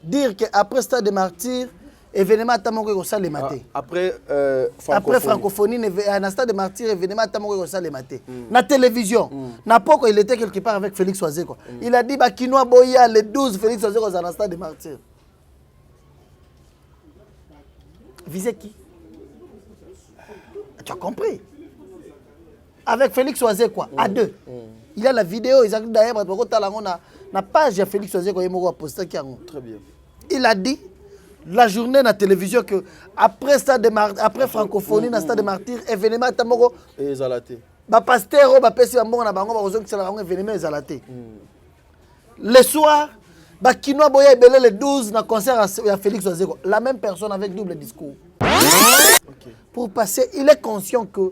dire qu'après Stade des Martyrs, événement Tamoko ça les maté. Après francophonie, à Stade des Martyrs, événement Tamoko ça les maté. Na télévision, na poko il était quelque part avec Félix Oazé quoi. Il a dit bah Kinoa Boya le 12 Félix Oazé dans Stade des Martyrs. Visez qui? Tu as compris? Avec Félix Oazé quoi, à deux. Il y a la vidéo, ils ont d'ailleurs na page de Félix Oazé quoi, il m'a posté qui a. Très bien. Il a dit la journée na télévision que après après francophonie na Stade des Martyrs événement tamoko et zalaté. Ba pasteur ba pesi bango na bango ba kozongi sala bango événement zalaté. Le soir ba Kinoa Boya ebele le 12 na concert à Félix Oazé quoi, la même personne avec double discours. Okay. Pour passer, il est conscient que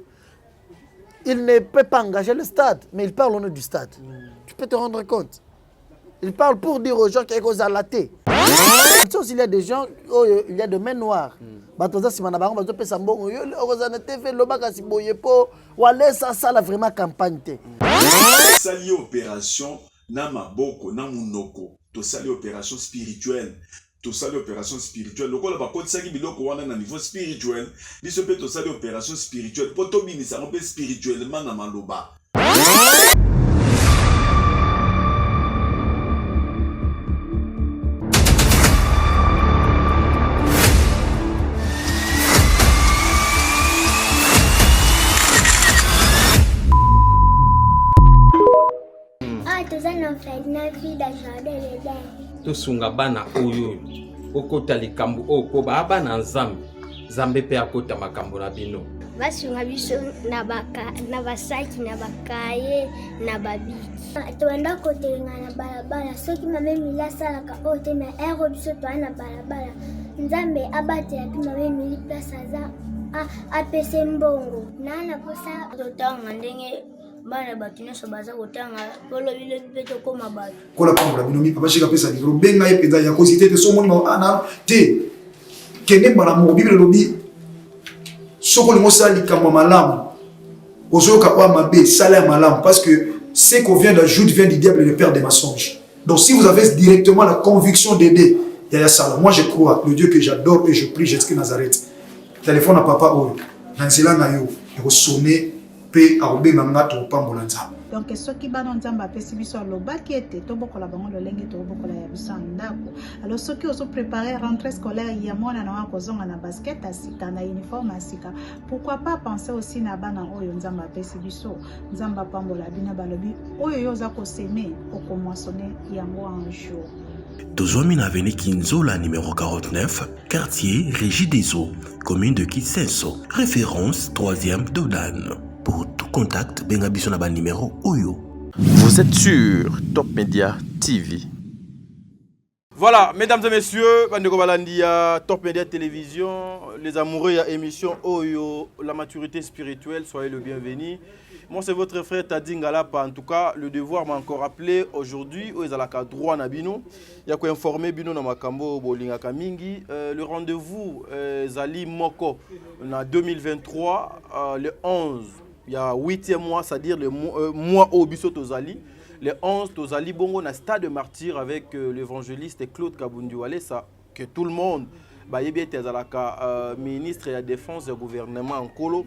il ne peut pas engager le stade, mais il parle au nom du stade. Tu peux te rendre compte. Il parle pour dire aux gens qu'il y a des zalaté. Il y a des gens, il y a des mains noires. Ça la vraiment campagne. Sali opération na maboko na munoko. To sali opération spirituelle. To sali opération spirituelle. Le quoi ba ko tsaki biloko wana na niveau spirituel. Biso pe to sali opération spirituelle. Poto binisa on peut spirituellement na maloba. Tosunga bana oyo okota likambo oko ba bana nzambe nzambe pe akota makambo na bino basunga biso na basaki na bakaye na babiki toenda kotelenga na balabala soki mame milasalaka oyo te na ero biso toa na balabala nzambe abatela pi mame mili place aza apese mbongo nana posa totanga ndenge bana batune so baza kotanga polo bile peto koma bato kola pambola bino mi papa shika pesa libro benga ye penza ya cosité te so moni ma ana te kende bana mo bible lobi soko lingo sali kama malamu ozoka kwa mabe sala malamu parce que ce qu'on vient d'ajouter vient du diable et le père des mensonges. Donc si vous avez directement la conviction d'aider ya sala, moi je crois le Dieu que j'adore et je prie Jésus Nazareth. Téléphone à papa oyo nanzela na yo eko sonner pe arobenga ngato pambola nzambe. Donc soki bana nzambe apesi biso alobaki ete tobokola bango lolenge tobokola ya biso ndako. Alors soki ozo préparer rentrée scolaire ya mwana na wako zonga na basket asika na uniforme asika, pourquoi pas penser aussi na bana oyo nzambe apesi biso nzambe pambola bina balobi oyo yoza ko semer okomoissonner yango un jour. Tozomi na avenue Kinzola numéro 49, quartier Régie des Eaux, commune de Kitsenso, référence 3e Dodane. Pour tout contact, benga biso na ba numéro Oyo. Vous êtes sur Top Media TV. Voilà, mesdames et messieurs, Bandeko Balandia, Top Media Télévision, les amoureux à émission Oyo, la maturité spirituelle, soyez le bienvenu. Moi, c'est votre frère Tadi Ngalapa. En tout cas, le devoir m'a encore appelé aujourd'hui. Ils ont la droit na bino. Il y a quoi informer bino na makambo bolinga kamingi. Le rendez-vous Zali Moko en 2023, le 11. Il y a 8e mois, c'est-à-dire le mois au Bisso Tozali. Le 11, Tozali Bongo na Stade de Martyr avec l'évangéliste Claude Kabundiwale, ça que tout le monde, ministre de la Défense du gouvernement en Kolo,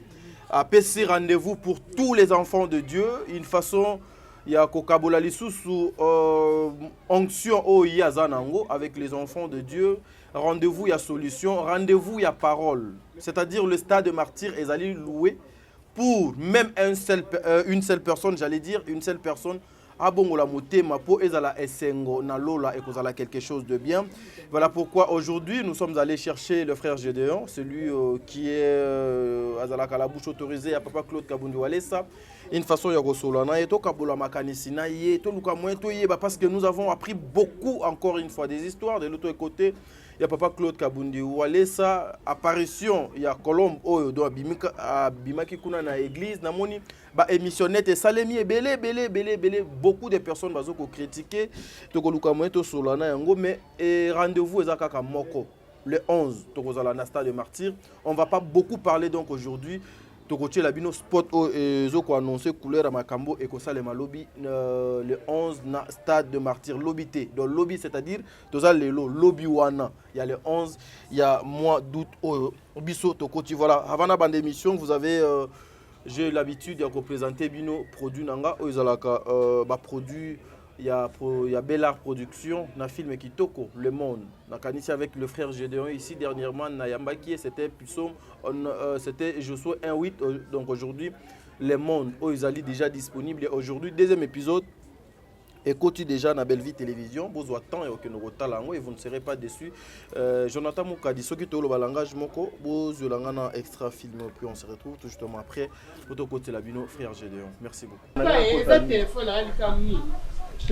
a PC rendez-vous pour tous les enfants de Dieu. Une façon, il y a Kokabola Lisusu, onction Oya Zanango avec les enfants de Dieu. Rendez-vous, il y a solution. Rendez-vous, il y a parole. C'est-à-dire le Stade de Martyr est allé louer pour même une seule personne, j'allais dire, une seule personne. Abongola motema po ezala esengo na lola et kozala quelque chose de bien. Voilà pourquoi aujourd'hui nous sommes allés chercher le frère Gédéon, celui qui est azala la bouche autorisée à papa Claude Kabundiwale ça. Une façon ya kosolana et to kabola makanisi na ye to luka moins to ye parce que nous avons appris beaucoup encore une fois des histoires de l'autre côté. Il y a papa Claude Kabundiwale ça apparition il y a Colombe oyo do bimaki kuna na église na moni ba émissionnette et salemi belé beaucoup de personnes bazo ko critiquer to ko luka moins to solana yango mais rendez-vous ezaka ka moko le 11 to kozala na Stade de Martyr. On va pas beaucoup parler donc aujourd'hui. tokotie la bino spot ezoko annoncer couleur à Makambo et kosalema lobby le 11 na stade de Martyr lobby. Donc lobby c'est-à-dire toza lelo lobby wana. Il y a le 11, il y a mois d'août au biso tokoti. Voilà, avant la bande émission, vous avez j'ai l'habitude de représenter bino produit nanga oyzalaka produit. Il y a Bellard Production, un film Kitoko, Le Monde. On a ici avec le frère Gédéon ici dernièrement, Nayambaki, c'était Puissant, c'était Josué 1.8. Donc aujourd'hui, Le Monde, ils sont déjà disponibles. Aujourd'hui, deuxième épisode, écoutez déjà dans Belle Vie Télévision, vous avez temps et vous ne serez pas déçus. Jonathan Moukadi, ce qui est le langage moko, vous avez un extra film, puis on se retrouve tout justement après. Pour côté la bino, frère Gédéon. Merci beaucoup.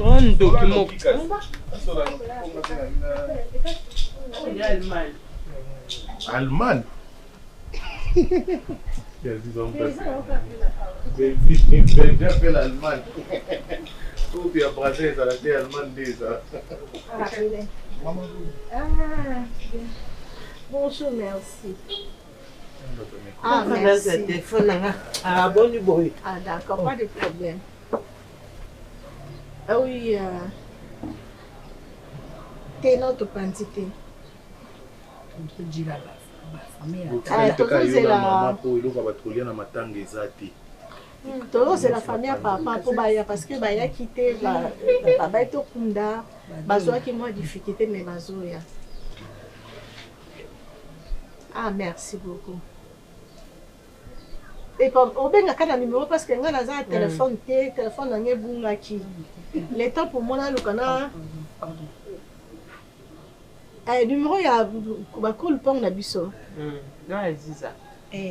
Un document. Allemagne. J'appelle l'Allemagne. Ou bien Brazil, ça a été Allemagne déjà. Bonjour, merci. Ah, merci. Ah, bon, bon. Ah, d'accord, pas de problème. Ah oui, t'es notre quantité. Tolo c'est la famille à papa pour Baya parce que Baya quitté Baba est au Kunda, Bazoa qui m'a difficulté mais Bazoya. Ah, merci beaucoup. Et pour au ben a numéro parce que nga naza téléphone na bunga ki. Le temps pour moi na lukana. Numéro ya ba call pong na biso. Non, Ziza.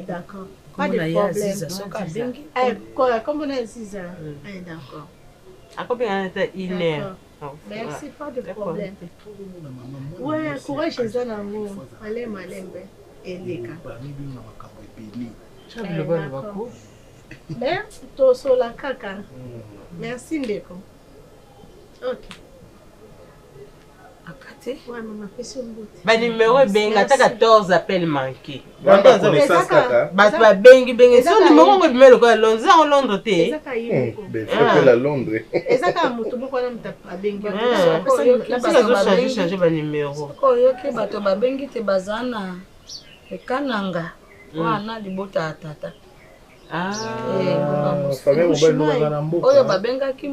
D'accord. Pas de problème. Comment on a Ziza? D'accord. À combien il est? Merci, pas de problème. Ouais, courage les anamo. Allez malembe. Eleka. Mais to sola kaka. Merci ndeko. OK. Akate? Ouais, maman, fais son bout. Ba numéro benga ta 14 appels manqués. Ba connaissance kaka. Ba bengi so numéro ngo bimelo ko Londres en Londres te. Ben appelle à Londres. Ezaka mutu moko na mutapa bengi. Ça changer ba numéro. Ko yoke bato ba bengi te bazana. Ekananga. Wana libota tata. Oyo babenga ki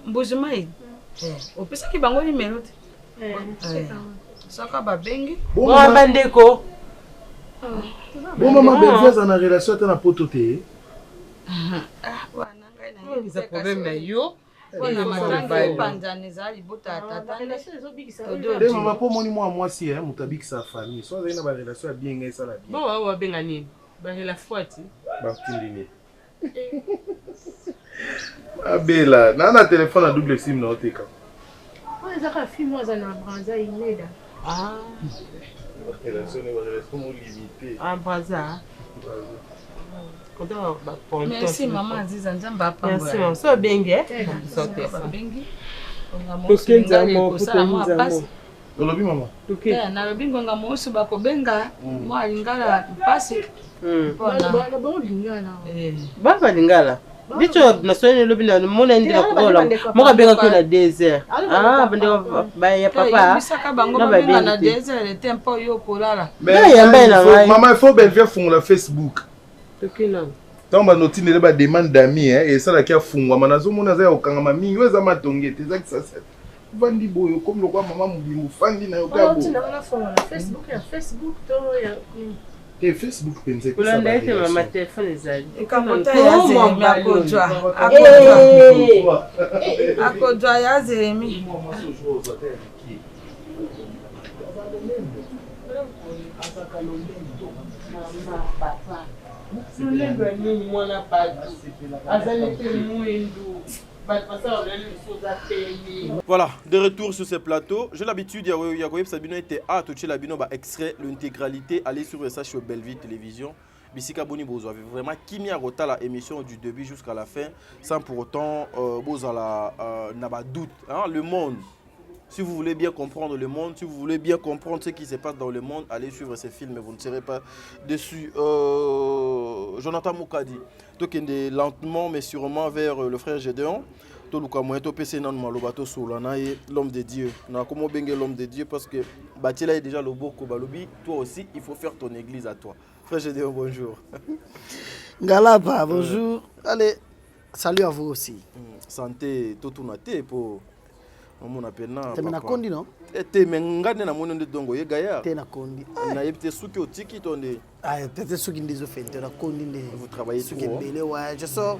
mbuzimai. Opesa ki bango numéro te. Saka babengi. Bon bandeko. Bon maman Belvia en relation na poto te. Wana ngai na ça problème na yo. Maman pour moni moi si hein mutabiki sa famille. So za ina ba relation bien ngai sala bien. Bon wa benga nini? Ba la fuati. Ba tindini. Abela, na téléphone à double SIM na oteka. Ezaka fille moi za na Brazza ineda. Ah. Relation limitée. Ah Brazza. Merci maman Aziza nzamba pamba. Merci maman. So bengi Sortez ça. Bengi. Olobi maman. Na lobi ngonga mosu bakobenga mo alingala mpasi. Bona bon lingala. Baba lingala. Bicho na soyene lobi na mona ndira kola. Moka benga ko na désert. Ah bande ba ya papa. Bisaka bango benga na désert le tempo yo kolala. Maman il faut bien faire fondre Facebook. Tokina. Tant ba notine le ba demande d'amis hein et ça la qui a fungwa manazo mona za okanga mingi weza matongete za kisasa. Vandi boyo comme le quoi maman mubimu fandi na yokabo. Tu na fondre Facebook ya Facebook to ya et Facebook penze que ça. Là c'est ma téléphone ezali. Kamota ya zemi akodwa. Akodwa ya zemi. Voilà, de retour sur ce plateau. J'ai l'habitude, Yagoyeb Sabino était à toucher la bino, extrait l'intégralité, allez sur ça sur Belle Vie Télévision. Bissika Boni Bozo avait vraiment Kimi Arota la émission du début jusqu'à la fin, sans pour autant Bozo n'a pas doute. Le monde. Si vous voulez bien comprendre le monde, si vous voulez bien comprendre ce qui se passe dans le monde, allez suivre ces films et vous ne serez pas déçus. Jonathan Moukadi. Donc il est lentement mais sûrement vers le frère Gédéon. Tout le moyen to PC nan malobato solana l'homme de Dieu. Na comment bengue l'homme de Dieu parce que Batila est déjà le boko balobi, toi aussi il faut faire ton église à toi. Frère Gédéon, bonjour. Galapa, bonjour. Allez, salut à vous aussi. Santé tout nate pour on appelle na. T'es na kondi non? T'es mengane na mono de dongo ye gaya. T'es na kondi. Na yebte suki au tiki tonde. Ah, peut-être ceux qui me disent na kondi. Vous travaillez tout. Ouais, je sors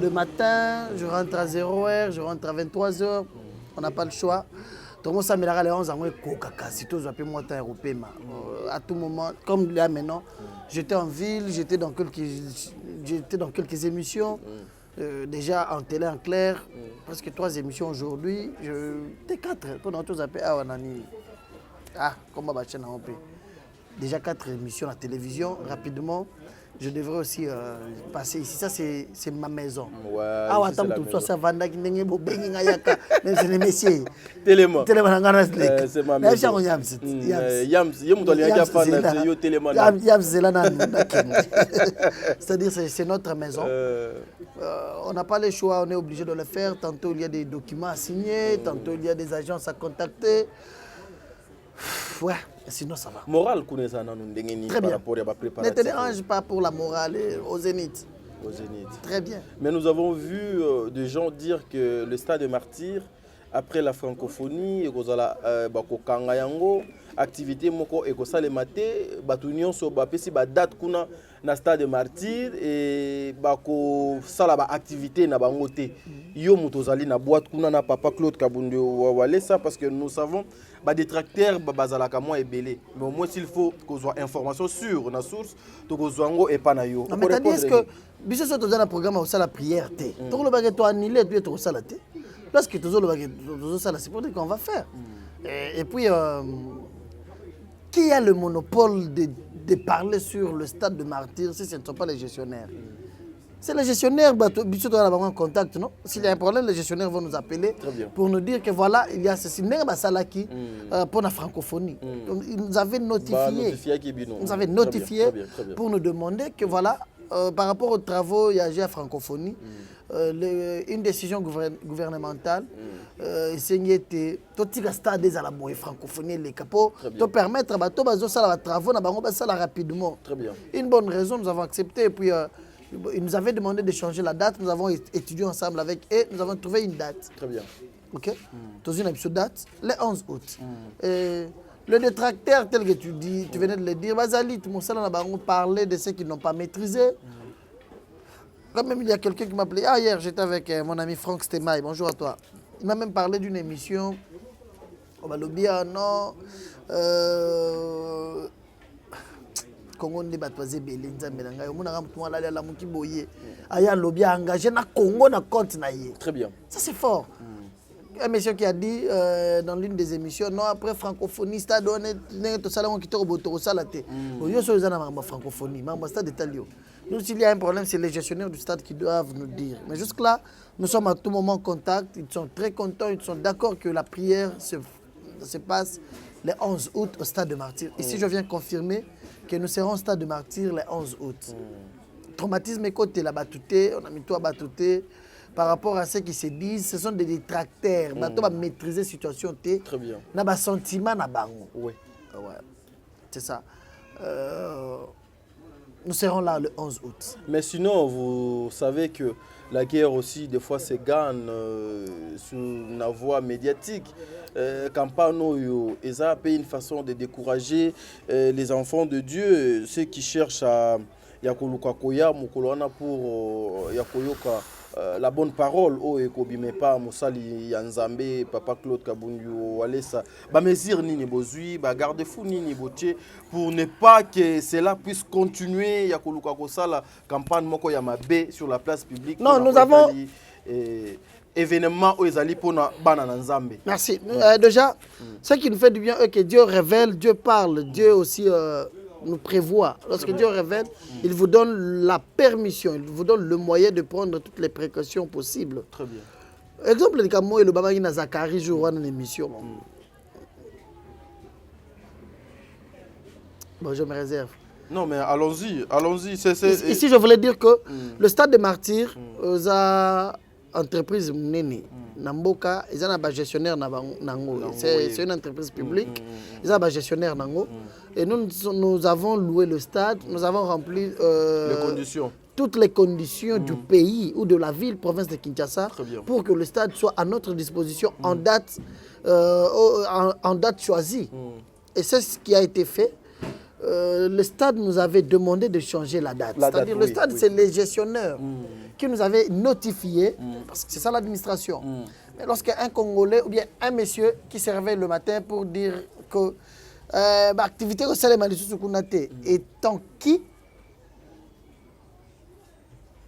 le matin, je rentre à 0h, je rentre à 23h. On n'a pas le choix. Donc ça me les 11 ans coca si tous appellent moi temps européen à tout moment comme là maintenant, j'étais en ville, j'étais dans quelques émissions. Déjà en télé en clair, presque 3 émissions aujourd'hui, j'étais 4 pendant tous appels comment battre on peut. Déjà 4 émissions à la télévision rapidement. Je devrais aussi passer ici. Ça, c'est ma maison. Ouais, ah, attends, tout ça, ça va. Même c'est les messieurs. Téléma. C'est ma maison. C'est-à-dire, c'est notre maison. On n'a pas le choix, on est obligé de le faire. Tantôt, il y a des documents à signer. Tantôt, il y a des agences à contacter. Ouais, sinon ça va. Morale connaissant nous très bien. Rapport à la préparation. Ne te dérange pas pour la morale au Zénith. Au Zénith. Très bien. Mais nous avons vu des gens dire que le stade de martyrs, après la francophonie, activité moko ekosale maté batunion so ba pesi ba date kuna na stade de martyrs et bako sala ba activité na bango te yo mutozali na boîte kuna na papa Claude Kabunde wale ça parce que nous savons ba détracteurs bazala ka moi ebelé mais au moins s'il faut qu'on soit information sûre na source to ko zwango et pas na yo. Mais est-ce que biso so tozana programme au sala prière té to lo ba to annuler tu to sala té lorsque tozo lo ba to sala c'est pour dire qu'on va faire et puis qui a le monopole de parler sur le stade de martyrs si ce ne sont pas les gestionnaires? C'est les gestionnaires, qui sont en contact, non? S'il y a un problème, les gestionnaires vont nous appeler pour nous dire que voilà, il y a ceci. Pour la francophonie. Ils nous avaient notifié. Nous avaient notifié pour nous demander que voilà, par rapport aux travaux il y a à francophonie, une décision gouvernementale c'est tout stade à la francophonie les capots pour permettre à les travaux rapidement. Une bonne raison, nous avons accepté et puis ils nous avaient demandé de changer la date. Nous avons étudié ensemble avec eux, nous avons trouvé une date. Très bien. Ok. Dans une date, le 11 août. Le détracteur tel que tu venais de le dire, Bazalit, on parlait de ceux qui n'ont pas maîtrisé. Quand même, il y a quelqu'un qui m'a appelé. Ah, hier, j'étais avec mon ami Franck Stemaï. Bonjour à toi. Il m'a même parlé d'une émission. On va le dire, non. Congo ne bat pas Zébélé, Nzambelanga. On a tout la la muki boye. Aya lobby engagé na Congo na compte na yé. Très bien. Ça c'est fort. Un monsieur qui a dit dans l'une des émissions, non, après francophonie, stade, on est tout ça, on quitte au boto, ça la tête. Yo so za na francophonie, ma stade italien. Nous, s'il y a un problème, c'est les gestionnaires du stade qui doivent nous dire. Mais jusque-là, nous sommes à tout moment en contact. Ils sont très contents, ils sont d'accord que la prière se passe le 11 août au stade de Martyrs. Ici, je viens confirmer que nous serons au stade de Martyrs le 11 août. Traumatisme côté la batouté, on a mis toi batouté. Par rapport à ce qui se disent, ce sont des détracteurs. On va maîtriser la situation. Très bien. On a un sentiment na bango. Oui. Ouais. C'est ça. Nous serons là le 11 août. Mais sinon, vous savez que la guerre aussi, des fois, se gagne sur la voie médiatique. Campano, et ça a une façon de décourager les enfants de Dieu, ceux qui cherchent à Yakoluka Koya, Mukolana pour Yakoyoka. La bonne parole, oh, et Kobime pas, Moussali Yanzambe, Papa Claude Kabundu, Walesa, ba mesure nini bozui, ba garde-fou nini botier, pour ne pas que cela puisse continuer, Yakoluka Kosala, campagne Moko Yamabe sur la place publique. Non, nous avons. Événement où ils allaient pour Banana Nzambe. Merci. Déjà, ce qui nous fait du bien, que Dieu révèle, Dieu parle, Dieu aussi. Nous prévoit. Lorsque Dieu révèle, il vous donne la permission, il vous donne le moyen de prendre toutes les précautions possibles. Très bien. Exemple, comme moi et le Baba Ina Zakari jouent une émission. Bon, je me réserve. Non, mais allons-y, allons-y. Ici, je voulais dire que le stade des martyrs, a entreprise Nene, Namboka, ils ont un gestionnaire Nango. C'est une entreprise publique, ils ont un gestionnaire Nango. Et nous avons loué le stade, nous avons rempli les conditions. Toutes les conditions du pays ou de la ville, province de Kinshasa, pour que le stade soit à notre disposition en date choisie. Et c'est ce qui a été fait. Le stade nous avait demandé de changer la date. C'est-à-dire le stade, c'est les gestionnaires qui nous avaient notifié, parce que c'est ça l'administration. Mais lorsqu'un Congolais ou bien un monsieur qui se réveille le matin pour dire que l'activité au Salem étant qui,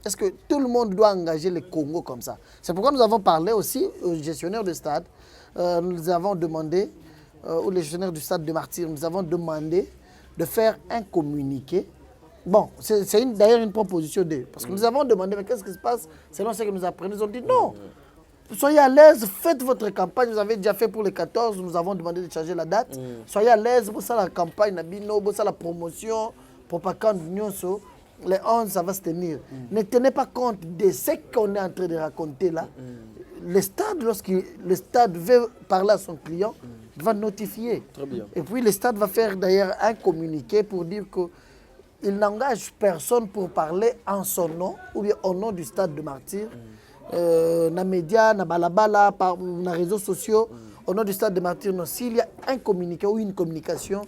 est-ce que tout le monde doit engager le Congo comme ça? C'est pourquoi nous avons parlé aussi aux gestionnaires de stade. Nous avons demandé, aux gestionnaires du stade de Martyrs, nous avons demandé de faire un communiqué. Bon, c'est d'ailleurs une proposition d'eux. Parce que nous avons demandé, mais qu'est-ce qui se passe selon ce que nous apprenons? Ils ont dit non. Soyez à l'aise, faites votre campagne. Vous avez déjà fait pour les 14, nous avons demandé de changer la date. Soyez à l'aise, vous savez la campagne, vous savez la promotion, propagande, nyonso. Les 11, ça va se tenir. Ne tenez pas compte de ce qu'on est en train de raconter là. Le stade, lorsque le stade veut parler à son client, il va notifier. Très bien. Et puis le stade va faire d'ailleurs un communiqué pour dire qu'il n'engage personne pour parler en son nom ou bien au nom du stade de Martyrs. Dans les médias, dans balabala, par les réseaux sociaux, au nom du stade de Martyrs, s'il y a un communiqué ou une communication,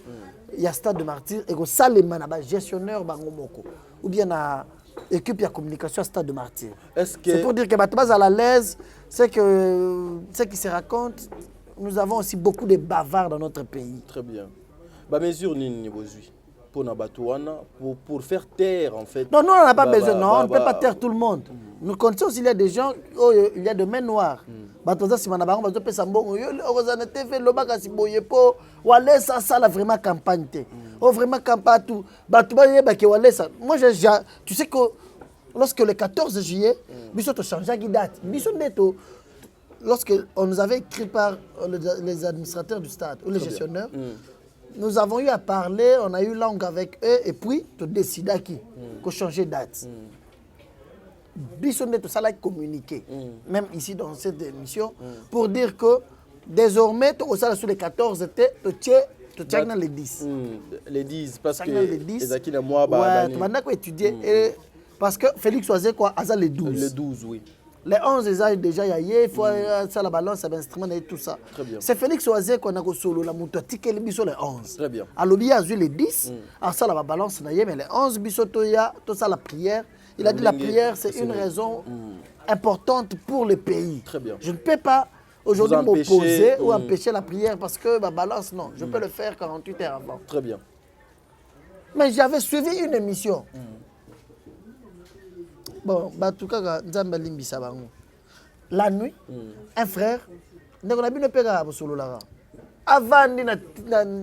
il y a stade de Martyrs et ça les gestionnaire bangomoko ou bien na équipe de communication à stade de Martyrs. C'est pour dire que Batbaz à l'aise, c'est que ce qui se raconte, nous avons aussi beaucoup de bavards dans notre pays. Très bien. Bah mesure ni bozui pour Nabatouana pour faire taire en fait. Non, nous on n'a pas besoin, non, on ne peut pas taire tout le monde. Nous connaissons aussi il y a des gens, il y a de mains noires. Batoza si manabango bazo pesa mbongo yo ozana TV lobaka si boyepo walesa ça la vraiment campagne té. Oh vraiment campagne tout. Batuba yeba ke walesa. Moi tu sais que lorsque le 14 juillet, biso to changer qui date. Biso neto lorsque on nous avait écrit par les administrateurs du stade ou les gestionnaires. Nous avons eu à parler, on a eu langue avec eux et puis tu décides qu'on changer de date. Bissonnet, tout ça l'a communiqué, même ici dans cette émission, pour dire que désormais, tu as sur les 14, tu tiens dans les 10. Les 10, parce que les 10. Les mois, ouais, tu vas étudier. Parce que Félix Oisé, quoi, a les 12. Les 12, oui. Les 11, ils ont déjà il faut ça la balance, l'instrument et tout ça. C'est Félix Oisé qu'on a solo la moto ticket les 11. Très bien. Alors il y a les 10, à ça la balance mais les 11 bisoto ya tout ça la prière. Il a dit la prière c'est une raison importante pour le pays. Très bien. Je ne peux pas aujourd'hui m'opposer ou empêcher la prière parce que ma balance non, je peux le faire 48 heures avant. Très bien. Mais j'avais suivi une émission. Bon, la nuit, un frère, avant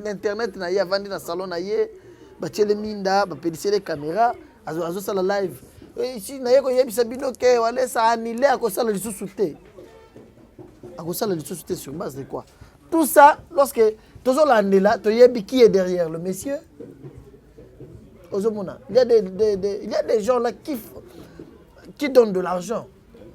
l'internet, avant le salon, les minda, les caméras, la live. Ici, ça a annulé à cause de l'issue sur base de quoi? Tout ça, lorsque tu as qui est derrière le monsieur. Il y a des gens là qui donnent de l'argent,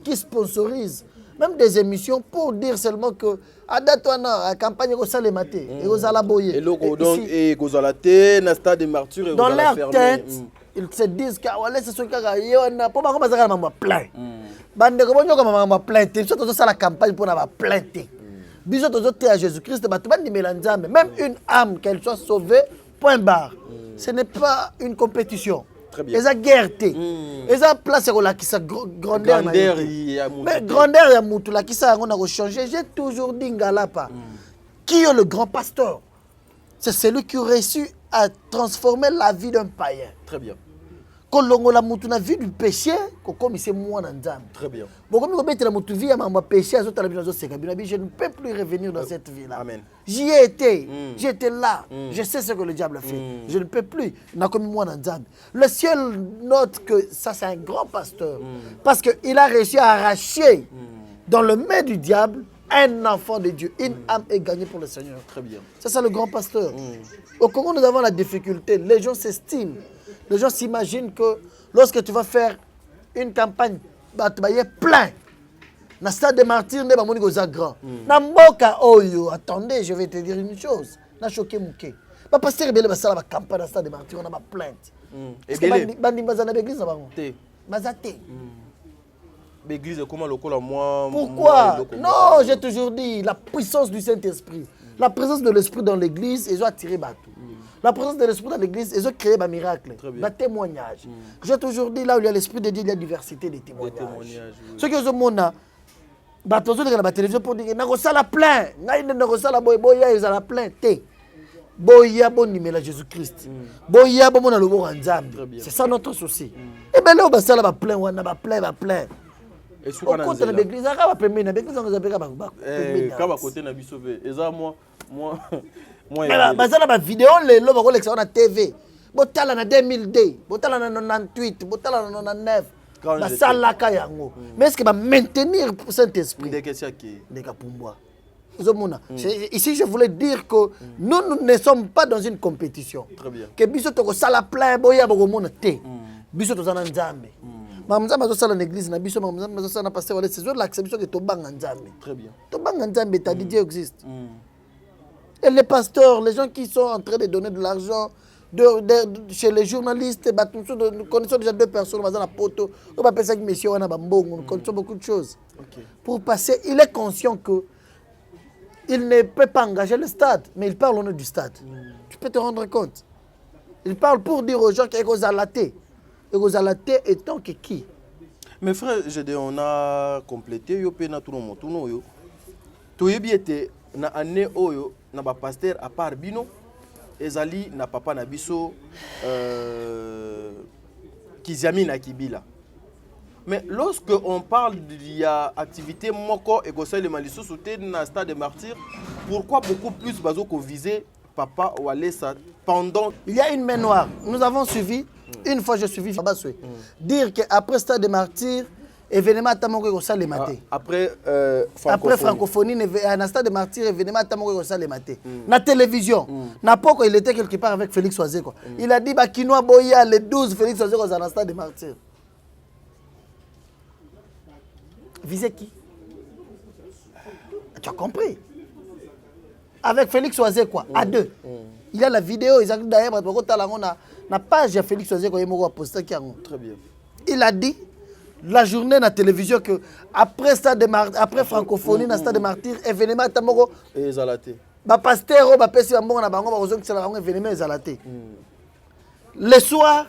qui sponsorisent, même des émissions pour dire seulement que à date la campagne est au maté et aux alaboyés. Et donc et Gozalate, na stade de Martyrs dans leur tête, ils se disent que voilà c'est ce qu'il y a pour pas ça m'a plein. Bande ko bonyo ko m'a plein, ils sont ça la campagne pour na plein. Biso to à Jésus-Christ même une âme qu'elle soit sauvée point barre. Ce n'est pas une compétition. Les a guerté. Les a placé qui sa grandeur. Mais grandeur ya mutu la qui ça on a changé. J'ai toujours dit Ngalapa. Qui est le grand pasteur? C'est celui qui a réussi à transformer la vie d'un païen. Très bien. Quand l'on a mutu na vie du péché, comme c'est moi dans Nzambe. Très bien. Bon comme on la mutu vie à ma péché à zota la vie je ne peux plus revenir dans cette vie là. Amen. J'y ai été, j'étais là, je sais ce que le diable fait. Je ne peux plus. N'a comme moi dans Nzambe. Le ciel note que ça c'est un grand pasteur parce qu'il a réussi à arracher dans le main du diable un enfant de Dieu, une âme est gagnée pour le Seigneur. Très bien. C'est ça le grand pasteur. Au Congo, nous avons la difficulté. Les gens s'estiment. Les gens s'imaginent que lorsque tu vas faire une campagne, tu vas plein. Na stade de martyrs, ne bamoni goza grand. Na mboka oyo, attendez, je vais te dire une chose. Na choqué mouké. Ba pasteur belé ba sala ba campagne na stade de martyrs, on a ba plainte. Et belé. Bandi bazana l'église na bango. Té. Bazate. L'église comment lokola moi. Pourquoi? Non, j'ai toujours dit la puissance du Saint-Esprit. La présence de l'Esprit dans l'église, ils ont attiré Batou. La présence de l'Esprit dans l'église, ils ont créé un miracle, un témoignage. J'ai toujours dit là où il y a l'Esprit de Dieu, il y a diversité de témoignages. Ce que je montre, Batou sur la télévision pour dire que la plein, la boya, ils ont la plein. Boya bon numéro Jésus-Christ. Boya bon le bon c'est ça notre souci. Et bien là on va ça la plein, on va plein. Et sur côté de l'église, ça va permettre na l'église on va kaba côté na bisobe. Et ça moi bazala ba vidéo le lo ba ko lexa na TV. Botala na 2002, botala na 98, botala na 99. Basala ka yango. Mais est-ce que va maintenir Saint-Esprit? Ici, je voulais dire que nous ne sommes pas dans une compétition. Très bien. Que biso to ko sala plein boya ba ko mona te. Biso to zana nzambe. Mamzamba zo sala na église na biso mamzamba zo sala na pasteur wala c'est l'acception que to banga nzambe. Très bien. To banga nzambe ta dit Dieu existe. Et les pasteurs, les gens qui sont en train de donner de l'argent chez les journalistes, nous connaissons déjà 2 personnes dans la poteau. On va penser que monsieur on a bambong, nous connaissons beaucoup de choses. Okay. Pour passer, il est conscient que il ne peut pas engager le stade, mais il parle au nom du stade. Tu peux te rendre compte. Il parle pour dire aux gens qu'il y a Kozalaté. Et Kozalaté étant que qui? Mes frères, on a complété, yo pe na tout le monde, tout no yo. To yebi était na année oyo na ba pasteur à part bino ezali na papa na biso Kiziami na Kibila. Mais lorsque on parle il y a activité moko et conseil le malisu sauté na stade de martyrs, pourquoi beaucoup plus bazo ko viser papa Walesa pendant il y a une main noire. Nous avons suivi une fois j'ai suivi Fabaswe dire que après stade de martyrs événement tamoko ko sale maté. Après francophonie na stade de martyrs événement tamoko ko sale maté. Na télévision na poko il était quelque part avec Félix Oazeko. Il a dit ba Kinoa Boya le 12 Félix Oazeko dans stade de martyrs. Visez qui? Tu as compris? Avec Félix Oazeko à 2. Il y a la vidéo, ils ont d'ailleurs na page de Félix Oazeko posté qui a. Très bien. Il a dit la journée na télévision que après stade de après francophonie na stade de martyrs événement tamoko ezalaté. Ba pasteur ba pesi ba mbongo na bango ba kozongi sala bango événement ezalaté. Le soir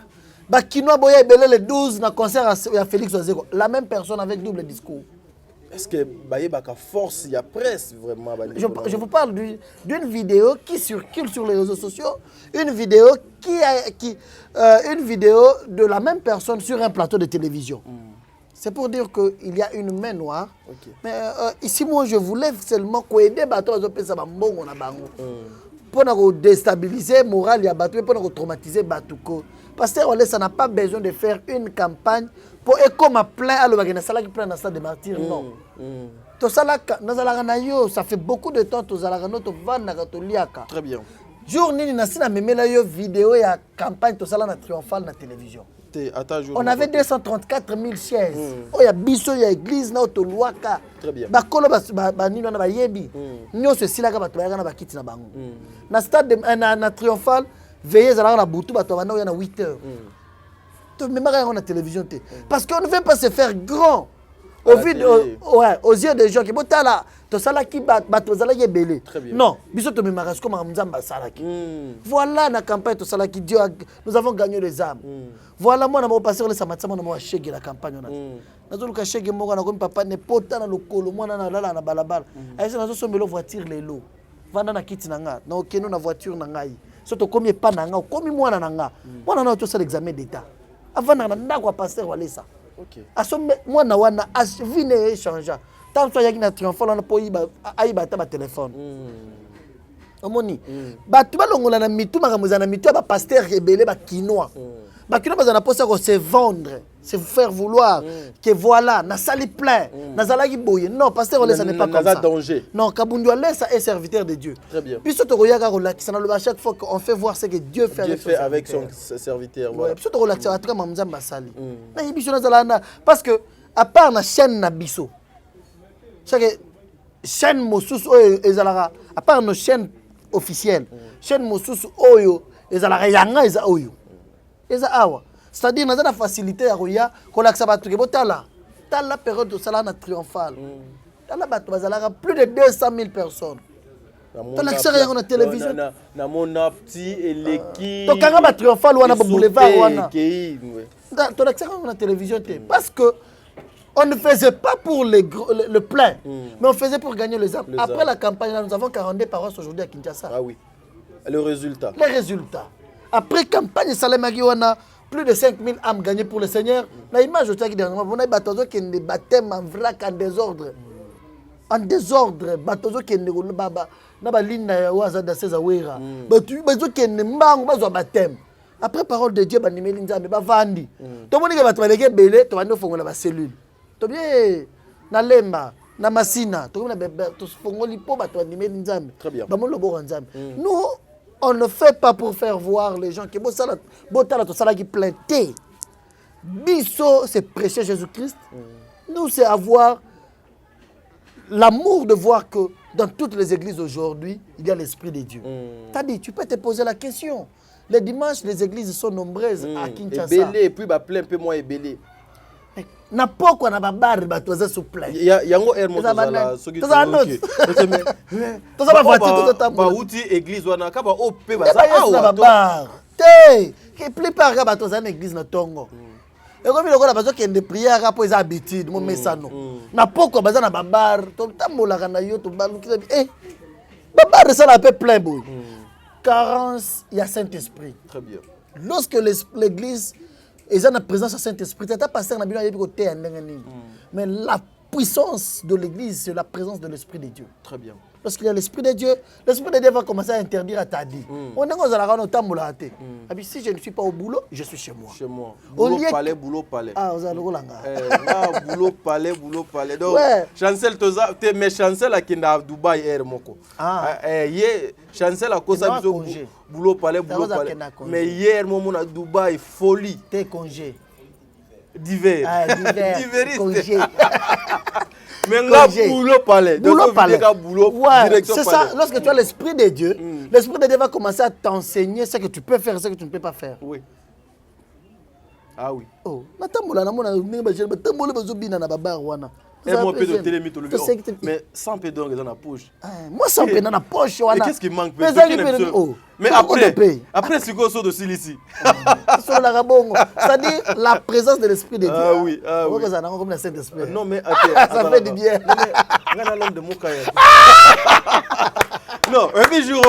ba Kinoa Boya ebele le 12 na concert à Félix Oazeko, la même personne avec double discours. Est-ce que Baye Baka force il y a presse vraiment? Je vous parle d'une vidéo qui circule sur les réseaux sociaux, une vidéo une vidéo de la même personne sur un plateau de télévision. C'est pour dire qu'il y a une main noire. Okay. Mais ici, moi, je voulais seulement aider bateau à pour déstabiliser le moral et pour traumatiser bateau. Parce que ça n'a pas besoin de faire une campagne pour comme à plein à l'organisation qui prend dans stade de martyrs. Non. Ça fait beaucoup de temps que nous avons très bien. Jour nini na sina memela yo vidéo ya campagne to sala na triomphale na télévision. On avait 234 000 chaises. Oh ya biso ya église na otoluaka. Très bien. Bakolo ba nino na ba yebi. Nyonso silaka bato ba na bakiti na bango. Na stade na triomphale veillez à la boutou bato ba na 8 heures. To memaka na télévision té. Parce qu'on ne veut pas se faire grand. Aux yeux des gens qui sont là, tout ça là qui bateau ça là qui est belé. Non, biso to memara comme Mzamba Salaki. Voilà la campagne tout ça là qui Dieu nous avons gagné les âmes. Voilà moi na mo passer le samedi na mo chege la campagne na. Na zo ka chege mo na ko papa ne pota na lokolo mo na lala na balabala. Aisa na zo sombelo voiture lelo. Vanda na kiti na nga, na okeno na voiture na ngai. Soto komi pa na nga, komi mwana na nga. Mwana na to ça l'examen d'état. Avant na ndako passer Walesa. Okay. Moi na wana vine échanger tant que yaki na triomphal on po ayiba ta ba téléphone omoni batu balongola na mitu makamuzana mitu ba pasteur rebelle ba Kinoa ba Kinoa bazana posa ko se vendre c'est vous faire vouloir que voilà, na sali plein, na zalaki boye. Non, pasteur, ça n'est pas comme ça. Danger. Non, Kabundu Alessa est serviteur de Dieu. Très bien. Puis surtout, à chaque fois qu'on fait voir ce que Dieu fait avec son serviteur. Voilà. Puis surtout, parce que, à part la chaîne Nabiso, chaque chaîne Mosus, à part nos chaînes officielles, chaîne Mosus, Oyo, Ezala Yanga, Eza Oyo. Eza Awa. C'est-à-dire, nous avons la facilité à Roya, qu'on a la période de Salana triomphale. Dans la bataille, plus de 200 000 personnes. Dans l'accès à la télévision. Dans mon petit et l'équipe. Donc, quand on a triomphal, on a un boulevard. Dans l'accès à la télévision. Parce que on ne faisait pas pour le plein, mais on faisait pour gagner les âmes. Après la campagne, nous avons 42 paroisses aujourd'hui à Kinshasa. Ah oui. Le résultat. Les résultats. Après campagne, Salemaki, on a plus de 5 000 âmes gagnées pour le Seigneur. La image, je dis dernièrement, on a des baptêmes en vrac, en désordre. En désordre. Batozo qui est baba. Naba lina waza da seza wera. Bazo qui est mbango bazo baptême. Après parole de Dieu, banimeli nzambe bavandi. To moni ke bato baleke belé, to bando fongola ba cellule. To bien na lemba, na masina, to na to fongoli po bato banimeli nzambe. Très bien. Ba mon lobo nzambe. Nous on ne fait pas pour faire voir les gens que botala to sala qui plainté. Biso c'est prêcher Jésus-Christ. Nous c'est avoir l'amour de voir que dans toutes les églises aujourd'hui, il y a l'Esprit de Dieu. T'as dit, tu peux te poser la question. Les dimanches, les églises sont nombreuses à Kinshasa. Et puis, plein peu moins ébélé. Na poko na babar batoza sous plein. Yango hermo tozala soki tozala voiture tozotamba. Ba uti église wana ka ba opé baza awa babar. Te, que plupart ga batoza na église na tongo. Et comme il y a des gens qui prières après les habitudes, mon messano. Na poko baza na babar, to tambola kana yo to balu ki eh. Babar ça la peu plein boy. Carence, il y a Saint-Esprit. Très bien. Lorsque l'église est en présence du Saint-Esprit, c'est pas passer na bino côté mais la puissance de l'église, c'est la présence de l'Esprit de Dieu. Très bien. Parce qu'il y a l'Esprit de Dieu va commencer à interdire à ta vie. On est dans si je ne suis pas au boulot, je suis chez moi. Chez moi. Boulot palais. Ah, vous allez boulot palais. Donc, chancel toza, mais chancel à Kinda Dubaï air moko. Chancel à Kosa boulot palais. Mais hier, mon à Dubaï, folie. T'es congé. D'hiver. Congé. Mais là, boulot palais. Ouais, c'est ça. Lorsque tu as l'Esprit de Dieu, l'Esprit de Dieu va commencer à t'enseigner ce que tu peux faire et ce que tu ne peux pas faire. Oui. Ah oui. Oh, mais sans pédon dans la poche. Moi, sans pédon dans la poche. Et qu'est-ce qui manque? Mais après, c'est quoi ça de ici? C'est-à-dire la présence de l'Esprit de Dieu. Ah oui, ah oui. Comme le Saint-Esprit. Non, mais ça fait du bien. Non, un jour,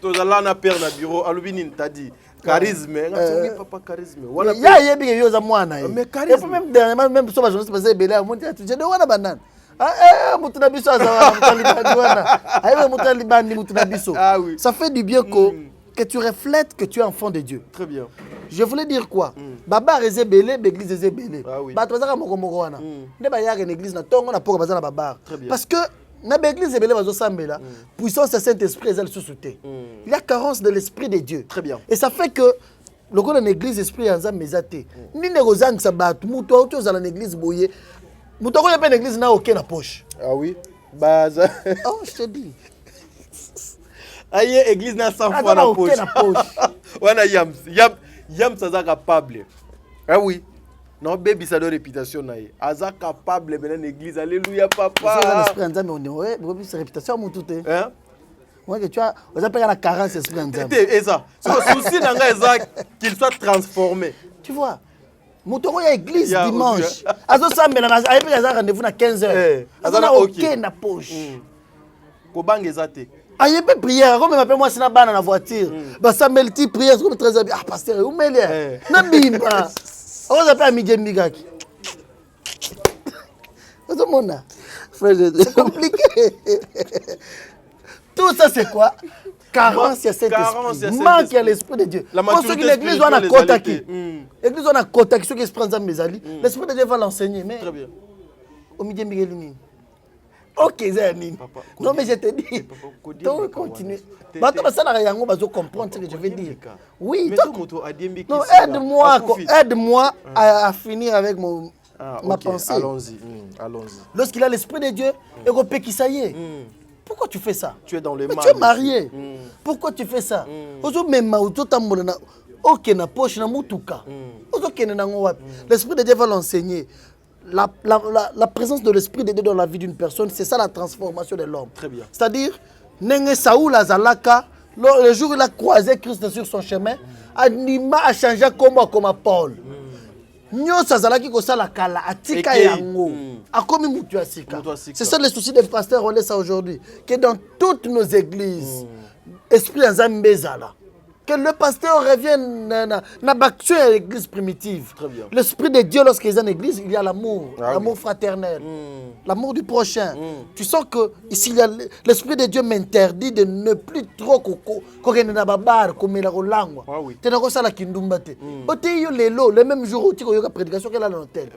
tu as là père na bureau, Alubinin t'a dit charisme, papa charisme. Il y a bien yo za mwana. Mais charisme même dernièrement même so ba journaliste passé belé à monter tu dis wana banane. Ah mutu na biso za mutu wana. Aïe mutu libani mutu na biso. Ah oui. Ça fait du bien que tu reflètes que tu es enfant de Dieu. Très bien. Je voulais dire quoi? Baba rezé belé, l'église rezé belé. Ah oui. Ba to za moko moko wana. Ne ba yaka l'église na tongo na poko bazana baba. Parce que na l'église belé bazo sambela, puissance du Saint-Esprit est sous-souté. Il y a carence de l'Esprit de Dieu. Très bien. Et ça fait que le gars dans l'église esprit en zame mezate. Ni negozang sa bat, muto auto za l'église boye. Muto ko yepe l'église na aucun na poche. Ah oui. Baza. Oh, je te dis. Aïe église na 100 fois na poche. Wana yam ça za capable. Ah oui. Non, baby, ça donne réputation. Aza capable de mener l'église. Alléluia, papa. C'est l'esprit en Zambie, on dit, ouais, c'est réputation, mon tout est. Hein? Ouais, que tu as, on appelle la carence, l'esprit en Zambie. Et ça, c'est le souci d'un gars qu'il soit transformé. Tu vois, mon tour, il y a église dimanche. Azo Sambe, il y a rendez-vous à 15h. Azo n'a aucun na poche. Kobang ezate. Ah, il y a une prière, comme m'appelle moi, c'est une banane dans la voiture. Bah, ça me le dit prière, c'est comme très bien. Ah, pasteur, où m'est-il? Nabimba. On va appeler Midjem Migaki. C'est compliqué. Tout ça, c'est quoi? Carence, il y a cet esprit. Manque, il y a l'esprit de Dieu. La maturité l'église, on a quota qui. L'église, on a quota qui. Ceux qui se prennent l'esprit de Dieu va l'enseigner. Mais très bien. Au milieu de Miguel. Ok, Zénine. Non, mais je te dis. Donc, continue. Maintenant, ça n'a rien à comprendre ce que je veux dire. Oui, non, aide-moi à finir avec ma pensée. Allons-y. Lorsqu'il a l'esprit de Dieu, il repère qui ça y est. Pourquoi tu fais ça? Tu es dans le mal. Tu es marié. Pourquoi tu fais ça? L'esprit de Dieu va l'enseigner. La présence de l'esprit de Dieu dans la vie d'une personne, c'est ça la transformation de l'homme. Très bien. C'est-à-dire, Nenge Saoul Azalaka, le jour où il a croisé Christ sur son chemin, Anima a changé comme Paul. Nyos Azalaki Kosala Kala, Atika Yango, Akomi Mutuasika. C'est ça le souci des pasteurs, on laisse ça aujourd'hui. Que dans toutes nos églises, esprit Azambezala. Que le pasteur revienne à l'église primitive. L'esprit de Dieu, lorsqu'il est en église, il y a l'amour, l'amour fraternel, l'amour du prochain. Tu sens que ici, l'esprit de Dieu m'interdit de ne plus trop le même jour où tu as la prédication qu'elle a dans l'hôtel.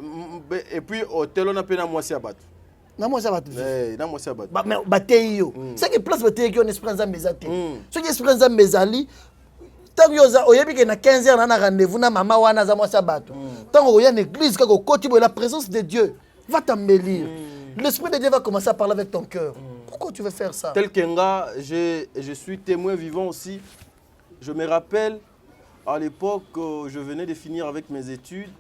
Et puis, l'hôtel, on a peine à moi si abattre. C'est que place bataille qui on esprit en mezati. Ce qui esprit en mezali. Tant que vous avez 15 ans, vous avez rendez-vous avec maman ou avec moi. Tant que vous avez une église, la présence de Dieu va t'embellir. L'esprit de Dieu va commencer à parler avec ton cœur. Pourquoi tu veux faire ça? Tel qu'Enga, je suis témoin vivant aussi. Je me rappelle, à l'époque, je venais de finir avec mes études.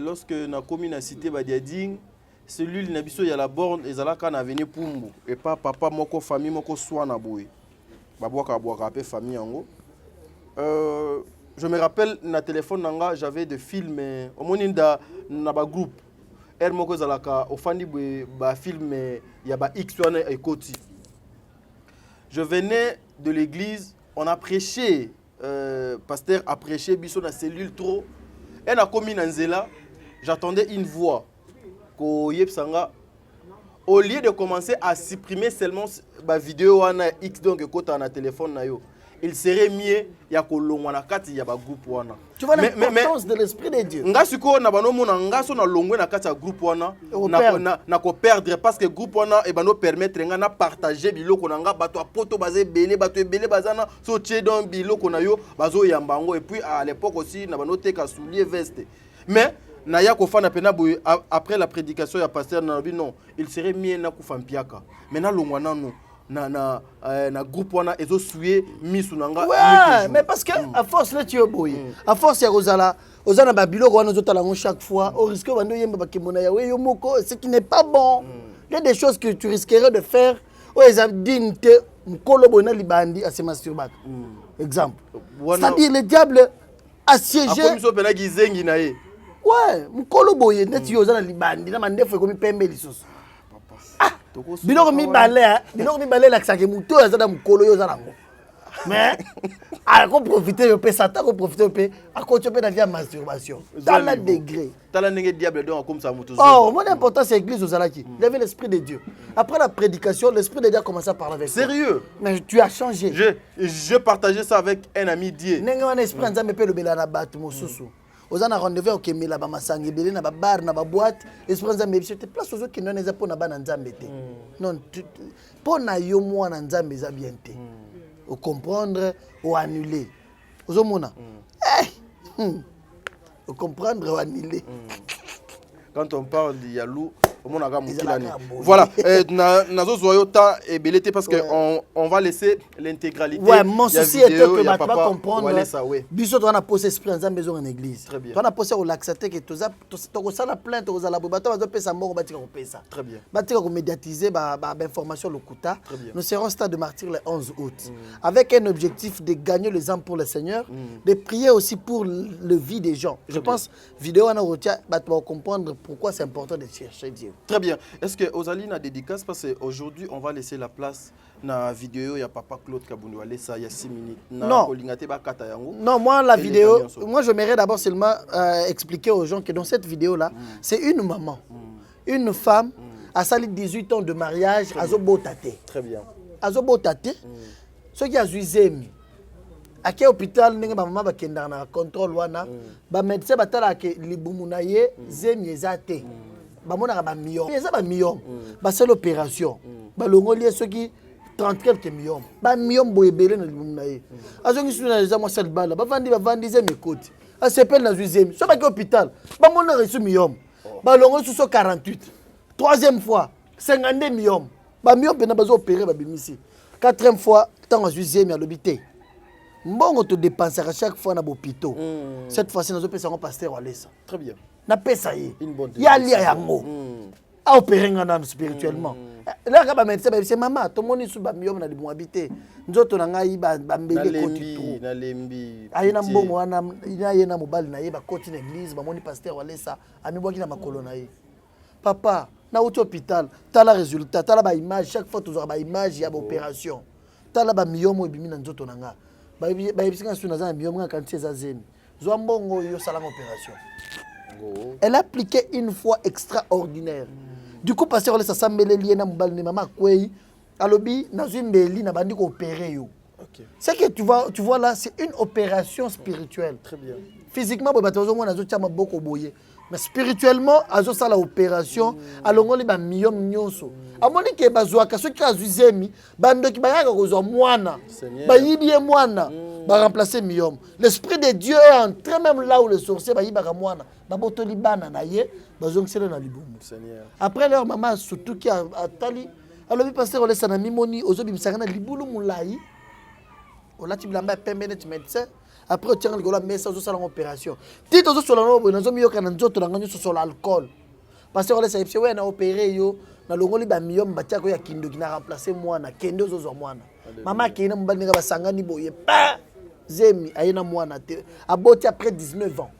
Lorsque na commune a cité Badiading, celui qui il y a la borne, et Zalaka na venu Pumbu. Et pas papa, moko famille, moko soin na boué. Famille je me rappelle na téléphone nanga j'avais des films au moninda na ba groupe er moko zalaka ofandi ba film ya ba X wana ekoti. Je venais de l'église, on a prêché, pasteur a prêché biso na cellule trop et na komi na nzela, j'attendais une voix ko yebsanga. Au lieu de commencer à supprimer seulement la vidéo X donc que na téléphone na yo, il serait mieux ya ko longwa kati ya ba groupe wana. Tu vois l'importance de l'esprit de Dieu. Nga siko na bano mona nga so na longwe na kati ya groupe wana na ko perdre parce que groupe wana e bano permettre nga na partager biloko na nga bato apoto bazé belé bato belé bazana so tie donc biloko na yo bazo yambango et puis à l'époque aussi na bano teka soulier veste. Mais Naya Kofana Pena après la prédication ya pasteur Nabi non, il serait mieux na kufampiaka. Maintenant longwana non na groupe wana ezo suye misunanga. Ouais, mais parce que à force là tu es boy. À force ya Rosala, ozana ba biloko wana zotala chaque fois, au risque bando yemba bakimona ya we yo moko, ce qui n'est pas bon. Il y a des choses que tu risquerais de faire. O ezabdinte mkolo bona libandi à se masturber. Exemple. C'est-à-dire le diable assiégé. Comme so pena gizengi na ye. Ouais, mukolo boye neti yo zana libandi na mandefo komi pembe lisusu. Biloko mi balé la kisake muto ya zana mukolo yo zana ngo. Mais à quoi profiter yo pe satan ko profiter pe à quoi tu peux na via masturbation. Dans le degré. Dans la nenge diable donc comme ça muto. Oh, mon importance c'est l'église aux Zalaki. Il y avait l'esprit de Dieu. Après la prédication, l'esprit de Dieu a commencé à parler avec toi. Sérieux? Mais tu as changé. Je partageais ça avec un ami Dieu. Nenga wana esprit nzambe pe lobela na bato mosusu. Oza na rendez-vous au Kemela ba masangi belé na ba bar na ba boîte esprit nzambe c'était place ozo ki nona eza pona ba na nzambe te. Non pona yo mwana nzambe za bien te. Au comprendre ou annuler. Ozo mona. Au comprendre ou annuler. Quand on parle de Yalou, voilà, nazo zoyota et belete parce que on va laisser l'intégralité. Ouais, mon souci est que tu vas comprendre. Biso tu as posé esprit en besoin en église. Très bien. Tu as posé au laxaté que tu as la plainte aux alabos, tu as pesa mort batika ko pesa. Très bien. Batika ko médiatiser ba information le kuta. Nous serons au stade de martyr le 11 août avec un objectif de gagner les âmes pour le Seigneur, de prier aussi pour le vie des gens. Je pense vidéo on retient va comprendre pourquoi c'est important de chercher Dieu. Très bien. Est-ce que Ozaline a dédicace parce qu'aujourd'hui on va laisser la place na vidéo ya papa Claude Kabundu ça il y a 6 minutes. Non, moi la vidéo, moi j'aimerais d'abord seulement expliquer aux gens que dans cette vidéo là, c'est une maman, une femme asali 18 ans de mariage azobota te. Très bien. Azobota te. Soki azwi zemi. Ake hôpital ndenge ba mama bakendaka na contrôle wana ba médecin batala ke libumu na ye zemi eza te. Ba monaka ba million. Eza ba million. Ba seule opération. Ba longoli soki 30 quelques millions. Ba million boyebele na libumu na ye. Azongi suna eza mo sel bala. Ba vandi zemi ekoti. A s'appelle na zemi. So ba ke hôpital. Ba monaka reçu million. Ba longoli sous 48. Troisième fois 52 millions. Ba million pena bazo opérer ba bimisi. Quatrième fois tant azwi zemi à l'hôpital. Mbongo te dépenser à chaque fois na bopito. Cette fois-ci nous opérer un pasteur Walesa. Très bien. Na pesa ye. Une bonne. Ya lia yango. A opérer ngana spirituellement. Là ka ba médecin ba c'est maman, to moni su ba miom na libu habité. Nzoto na ngai ba mbele koti trop. Na lembi. Ayena mbongo wana ina yena mobali na ye ba koti na église ba moni pasteur Walesa ami boki na makolo na ye. Papa, na auto hôpital, tala résultat, tala ba image chaque fois toujours ba image ya ba opération. Tala ba miom ebimi na nzoto na nga. Elle a appliqué une fois extraordinaire. Du coup, parce que ça s'appelle lié na mobile maman kwei alobi na zumbeli na bandi ko opérer yo. C'est que tu vois là, c'est une opération spirituelle. Très bien. Physiquement bato zo mona zo chama boko boye. Mais spirituellement, azo sala opération, alongoli ba miyom nyonso. Amoni ke bazwa ka soki azuzemi, bando ki bayaka kozwa mwana. Ba yibie mwana, ba remplacer miyom. L'esprit de Dieu est entré même là où le sorcier ba yibaka mwana. Ba botoli bana na ye, bazongisela na libumu. Seigneur. Après leur maman surtout qui a tali, alobi pasteur olesa na mimoni ozobimisaka na libulu mulai. Olati bilamba pembe net médecin. Après, on tient le message sur l'opération. Si tu as sur l'alcool, parce que on a opéré, on a million de kindo qui a remplacé moi, na kendo zo mwana. Maman qui est na sangani boye pa zemi ayena mwana te. Aboti après 19 ans.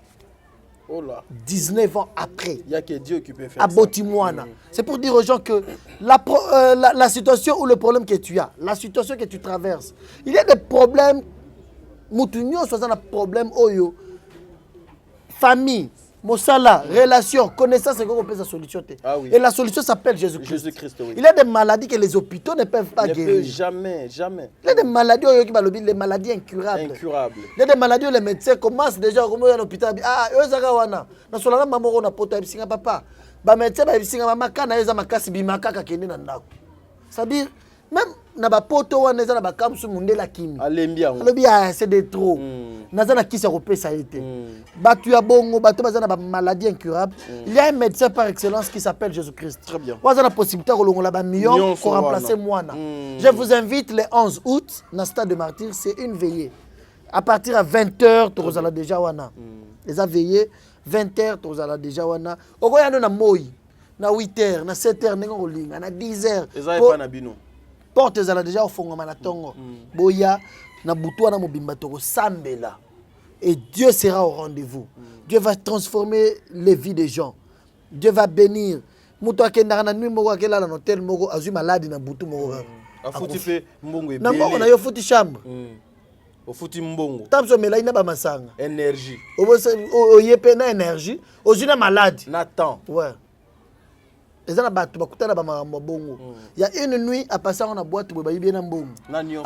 Oh là. 19 ans après. Il y a que Dieu qui peut faire ça. Aboti mwana. C'est pour dire aux gens que la situation ou le problème que tu as, la situation que tu traverses, il y a des problèmes. Moutounio soit un problème oyo famille mosala relation connaissance c'est qu'on peut sa solution. Et la solution s'appelle Jésus-Christ. Oui. Il y a des maladies que les hôpitaux ne peuvent pas guérir. Jamais. Il y a des maladies oyo qui les maladies incurables. Il y a des maladies où les médecins commencent déjà à l'hôpital eux zagawana na solana mamoro na poto bisinga papa ba médecin ba bisinga mama kana eza makasi bimaka ka kende na ndako. C'est-à-dire même na ba poto wana eza na ba kamsu mundela kimi alembia alobi c'est de trop naza na kisa kopesa été batu ya bongo batu baza na ba maladie incurable il y a un médecin par excellence qui s'appelle Jésus-Christ. Très bien. Waza na possibilité ko longola ba million pour remplacer moana. Je vous invite le 11 août na stade de Martyrs, c'est une veillée à partir à 20h tozala déjà wana les a veillé 20h tozala déjà wana okoya na moi na 8h na 7h ndenge kolinga na 10h eza pas na bino portes ezala déjà au fond manatongo boya na butu na mobimba toko sambela et Dieu sera au rendez-vous. Dieu va transformer les vies des gens. Dieu va bénir. Muto akenda na nuit moko akela na hôtel moko azui malade na butu moko afuti fe mbongo ebele na mbongo na yo futi chambre ofuti mbongo tamso mela ina ba masanga énergie oyepe na énergie ozina malade na temps ouais. Il y a une nuit à passer en boîte pour bien en boum. Il y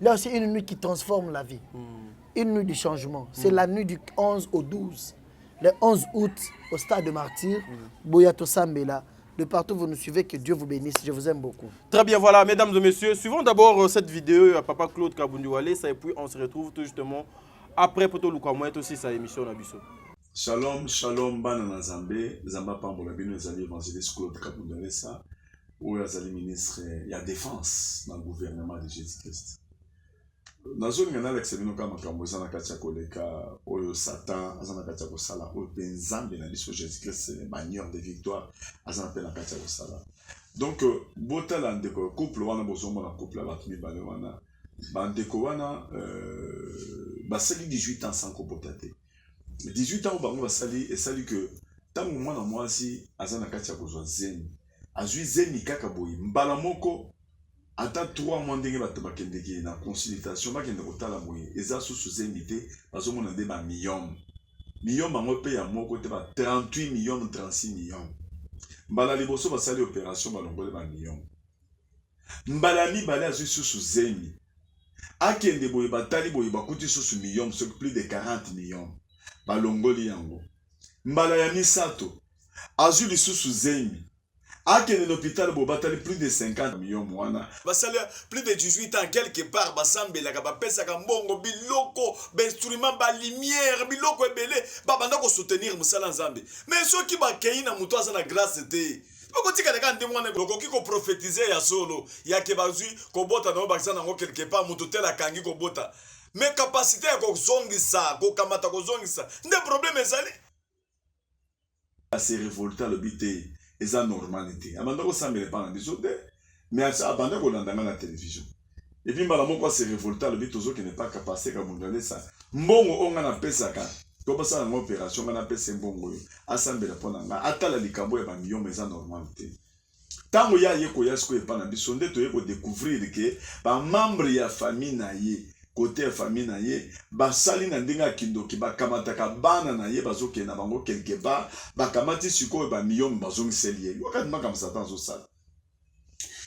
a aussi une nuit qui transforme la vie. Une nuit du changement. C'est la nuit du 11 au 12. Le 11 août au stade de Martyrs, Boyato Sambela. De partout vous nous suivez, que Dieu vous bénisse. Je vous aime beaucoup. Très bien, voilà, mesdames et messieurs. Suivons d'abord cette vidéo à Papa Claude Kabundiwale. Et puis on se retrouve tout justement après Poto Lukamouet aussi sa émission Nabiso. Shalom, shalom, bana na Zambé, Zamba Pambola Bino, Ezali évangéliste Claude Kabundiwale, ou Ezali ministre, il y a défense dans le gouvernement de Jésus-Christ. Dans une zone avec ces minoka makamboza na katia koleka, oyo Satan, azana katia kosala, oyo benzambe na liso Jésus-Christ, c'est manière de victoire, azana pe na katia kosala. Donc, bota la ndeko couple wana bozombo na couple la batumi bale wana. Bandeko wana basali 18 ans sans kobotate. 18 ans bango basali et sali que tango mwana mwasi azana kati ya kozwa zeni. Azui zeni kaka boyi mbala moko ata 3 mois ndenge bato bakendeki na consultation bakende kotala boyi eza susu zeni te bazomona nde ba million. millions bango pe ya moko te ba 38 millions 36 millions. Mbala liboso basali opération balongole ba millions. Mbala mibale azwi susu zemi. Akende boye batali boye bakuti susu millions, plus de 40 millions. Balongoli yango. Mbala ya misato azwi lisusu zemi. Akende l'hôpital boye batali plus de 50 millions mwana. Basali plus de 18 ans quelque part basambelaka bapesaka mbongo biloko instrument ba lumière biloko ebele babanda ko soutenir musala nzambe. Mais soki bakei na muto aza na grâce te. Okotika leka nde mwana okoki ko prophétiser ya solo ya ke bazwi ko bota na bakisa nango quelque part muto tela kangi ko bota. Mais capacité ya ko zongisa ko kamata ko zongisa nde problème ezali. Se révolter le bité eza normalité. Abanda ko sambele pa na biso te mais abanda ko landanga na télévision. Et puis mbala moko se révolter le bité ozo qui n'est pas capacité ka mundale ça. Mbongo onga na pesaka. Comme ça, une opération, on appelle ça mbongo. Assemblée pour nanga. Atala likambo ya ba million mais ça normalité. Tant que ya yeko yasko e pa na biso nde to yeko découvrir que ba membre ya famille na ye côté ya famille na ye ba sali na ndinga kindoki ba kamata ka bana na ye bazo ke na bango quelque part ba kamati siko ba million bazo ngiselier. Wakati maka msatan zo sala.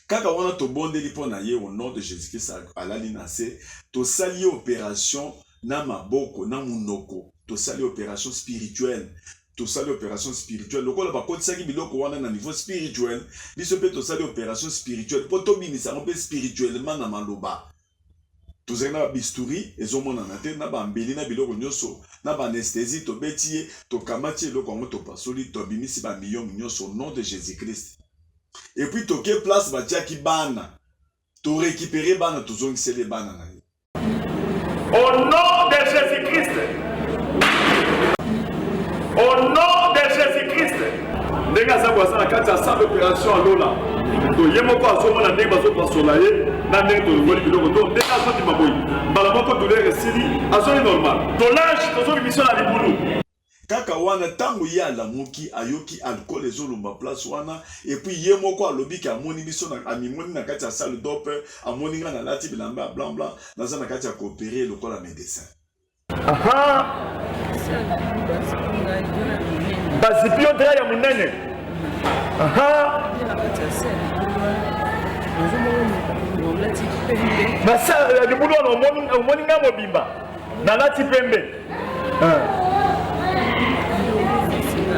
Kaka wana to bondeli po na ye au nom de Jésus-Christ alali na se to sali opération na maboko na munoko. To sali opération spirituelle. To sali opération spirituelle. Le quoi ba saki biloko wana na niveau spirituel. Biso pe to sali opération spirituelle. Po to binisa on peut spirituellement na maloba. To zena bisturi ezomona na te na ba mbeli na biloko nyoso na ba anesthésie to betie to kamati eloko ngo to pasoli to bimisi ba million nyoso au nom de Jésus-Christ. Et puis to ke place ba tia ki bana. To récupérer bana to zongisele bana na. Au nom de Jésus-Christ. Au nom de Jésus-Christ. Ndenge za kwa sana kati ya salle opération à Lola. To yemo ko azomona ndenge bazo pasola ye na ndenge to ngoli biloko to ndenge azoti maboyi. Mbala moko douleur esili azoli normal. To lâche to zo biso na libulu. Kaka wana tango ya la muki ayoki alcool ezolumba place wana et puis yemo ko alobi ka moni biso na amimoni na kati ya salle d'op amoni nga na lati bilamba blanc blanc na za na kati ya coopérer le corps la médecin. Aha. Basipio dra ya munene. Aha. Basa ya dibulo no moni nga mobimba. Na lati pembe.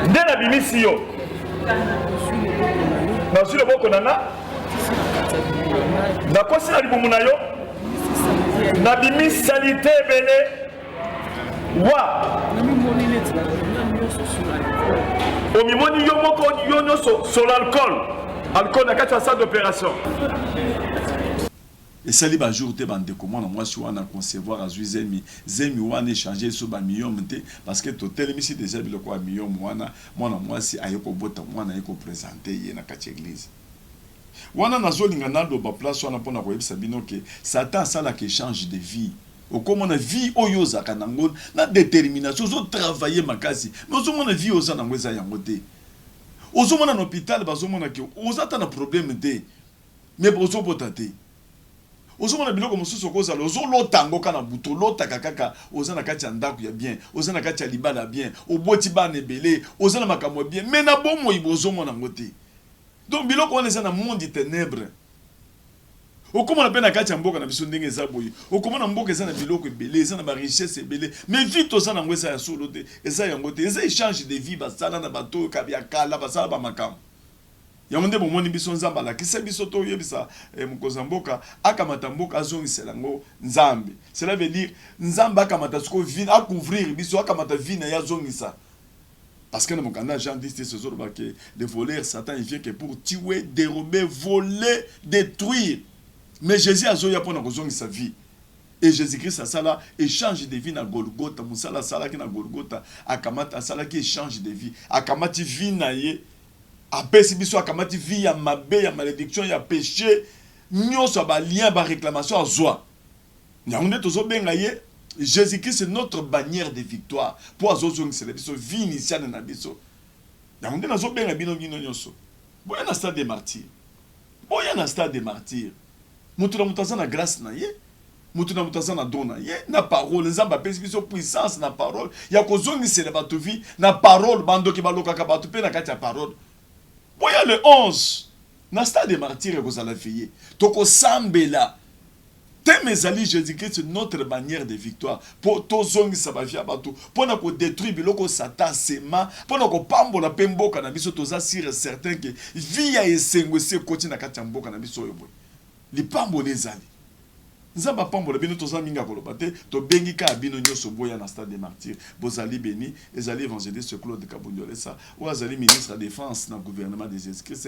Ndena bimisi yo. Na sule boko nana. Na kosi na libumu na yo. Na bimisi salite bele. Wa. Omimoni yo moko yo nyoso sur l'alcool. Alcool na kati ya salle d'opération. Et ça, les jours, tu es comment moi, je suis en concevoir à Zemi wana échanger sur ba million parce que tout tel ici déjà le quoi million moi si ayoko bota moi na yeko présenter y na kati église. Wana nazolinga nando ba place wana pona ko yebisa bino que Satan sala que change de vie. Au comme on a vie oyo za kanango na détermination zo travailler makasi. Mais ozo mona vie oza na ngweza yango te. Ozo mona na hôpital bazo mona que oza ta na problème te. Mais ozo bota te. Ozomona biloko mosusu kozala ozolotango kana buto lotaka kaka oza na kati ya ndako ya bien oza na kati ya libala bien oboti bana ebele oza na makambo bien mais na bomo ibozomona ngo te donc biloko wana eza na monde ténèbre okomona pe na kati ya mboka na biso ndenge eza boye okomona mboka eza na biloko ebele eza na ba richesse ebele mais vite oza na ngo eza ya solo te eza yango te eza échange de vie basala na bato kabya kala basala ba makambo Yamonde bomoni biso nzamba la kisa biso to yebisa mukoza mboka akamata mboka azongisela ngo nzambe. Cela veut dire nzamba akamata siko vine a couvrir biso akamata vine ya zongisa. Parce que dans mon canal Jean dit ce jour que le voleur Satan il vient que pour tuer, dérober, voler, détruire. Mais Jésus a zoya pour na zongisa vie. Et Jésus-Christ a sala échange de vie na Golgotha, musala sala ki na Golgotha akamata sala ki échange de vie. Akamati vie na ye apesi biso akamati vie ya mabe ya malédiction ya péché nyonso ba lien ba réclamation azwa nyango tozo benga ye Jésus-Christ c'est notre bannière de victoire pour azozong c'est biso vie initiale na biso nyango nazo benga bino nyonso boya na stade des martyrs mutu na mutaza na grâce na ye mutu na mutaza na dona ye na parole nzamba pesi biso puissance na parole ya kozongisela bato vi na parole bandoki balokaka bato pe na kati ya parole boya le 11 na stade de martyr kozala feye tokosambela thème ezali Jésus-Christ notre bannière de victoire pour tozongisa ba via bato pona ko détruire biloko satan sema pona ko pambola pe mboka na biso toza sûr certain que via esengo se koti na kati ya mboka na biso yobo lipambola ezali nzamba pambola bino toza minga koloba te tobengi ka bino nyonso boya na stade de martyr bozali béni ezali évangéliste Claude Kabundolesa ou azali ministre de la défense na gouvernement de Jésus-Christ